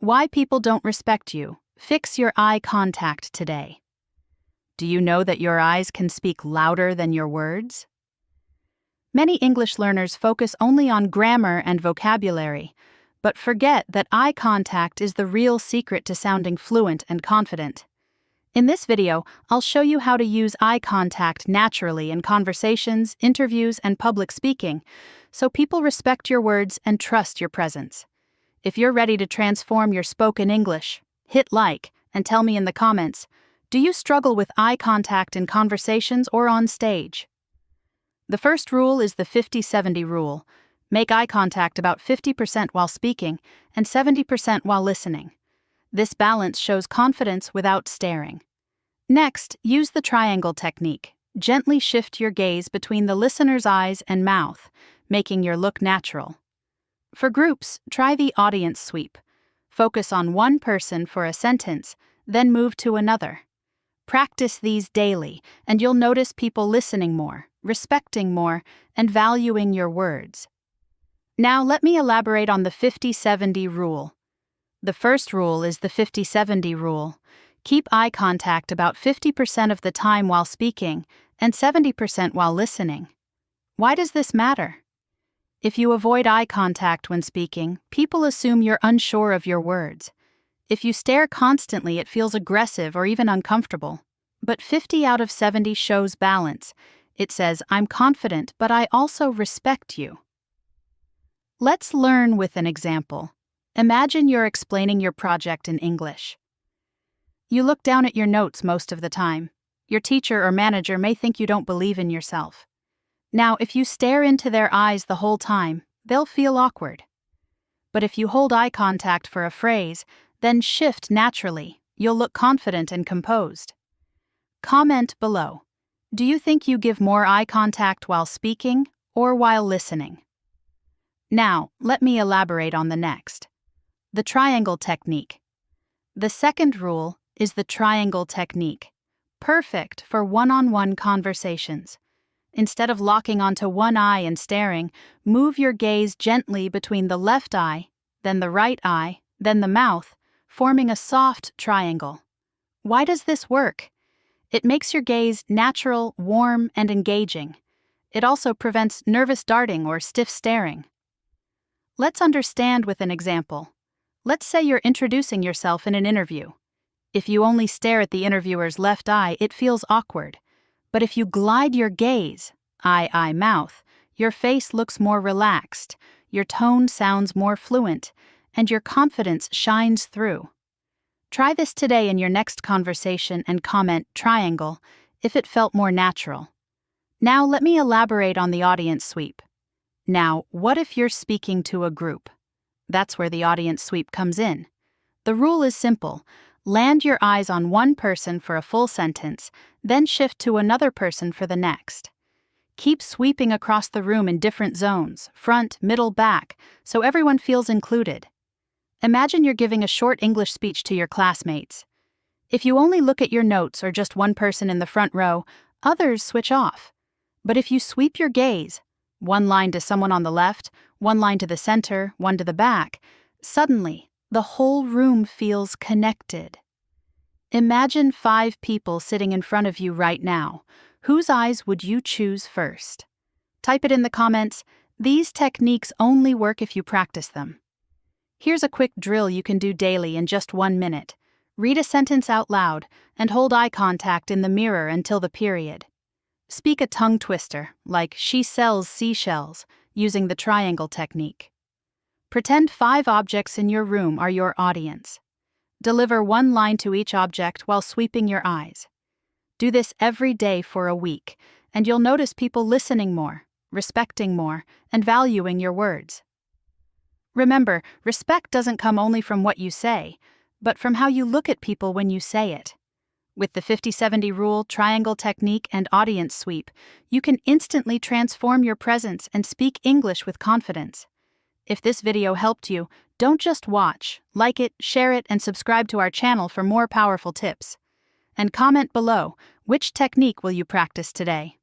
Why people don't respect you. Fix your eye contact today. Do you know that your eyes can speak louder than your words? Many English learners focus only on grammar and vocabulary, but forget that eye contact is the real secret to sounding fluent and confident. In this video, I'll show you how to use eye contact naturally in conversations, interviews, and public speaking, so people respect your words and trust your presence. If you're ready to transform your spoken English, hit like and tell me in the comments, do you struggle with eye contact in conversations or on stage? The first rule is the 50-70 rule. Make eye contact about 50% while speaking and 70% while listening. This balance shows confidence without staring. Next, use the triangle technique. Gently shift your gaze between the listener's eyes and mouth, making your look natural. For groups, try the audience sweep. Focus on one person for a sentence, then move to another. Practice these daily, and you'll notice people listening more, respecting more, and valuing your words. Now let me elaborate on the 50-70 rule. The first rule is the 50-70 rule. Keep eye contact about 50% of the time while speaking and 70% while listening. Why does this matter? If you avoid eye contact when speaking, people assume you're unsure of your words. If you stare constantly, it feels aggressive or even uncomfortable. But 50 out of 70 shows balance. It says, I'm confident, but I also respect you. Let's learn with an example. Imagine you're explaining your project in English. You look down at your notes most of the time. Your teacher or manager may think you don't believe in yourself. Now, if you stare into their eyes the whole time, they'll feel awkward. But if you hold eye contact for a phrase, then shift naturally, you'll look confident and composed. Comment below. Do you think you give more eye contact while speaking or while listening? Now, let me elaborate on the next. The triangle technique. The second rule is the triangle technique, perfect for one-on-one conversations. Instead of locking onto one eye and staring, move your gaze gently between the left eye, then the right eye, then the mouth, forming a soft triangle. Why does this work? It makes your gaze natural, warm, and engaging. It also prevents nervous darting or stiff staring. Let's understand with an example. Let's say you're introducing yourself in an interview. If you only stare at the interviewer's left eye, it feels awkward. But if you glide your gaze, eye, mouth, your face looks more relaxed, your tone sounds more fluent, and your confidence shines through. Try this today in your next conversation and comment triangle if it felt more natural. Now let me elaborate on the audience sweep. Now, what if you're speaking to a group? That's where the audience sweep comes in. The rule is simple. Land your eyes on one person for a full sentence, then shift to another person for the next. Keep sweeping across the room in different zones, front, middle, back, so everyone feels included. Imagine you're giving a short English speech to your classmates. If you only look at your notes or just one person in the front row, others switch off. But if you sweep your gaze, one line to someone on the left, one line to the center, one to the back, suddenly, the whole room feels connected. Imagine 5 people sitting in front of you right now. Whose eyes would you choose first? Type it in the comments. These techniques only work if you practice them. Here's a quick drill you can do daily in just 1 minute. Read a sentence out loud and hold eye contact in the mirror until the period. Speak a tongue twister, like she sells seashells, using the triangle technique. Pretend 5 objects in your room are your audience. Deliver one line to each object while sweeping your eyes. Do this every day for a week, and you'll notice people listening more, respecting more, and valuing your words. Remember, respect doesn't come only from what you say, but from how you look at people when you say it. With the 50-70 rule, triangle technique, and audience sweep, you can instantly transform your presence and speak English with confidence. If this video helped you, don't just watch, like it, share it, and subscribe to our channel for more powerful tips. And comment below, which technique will you practice today?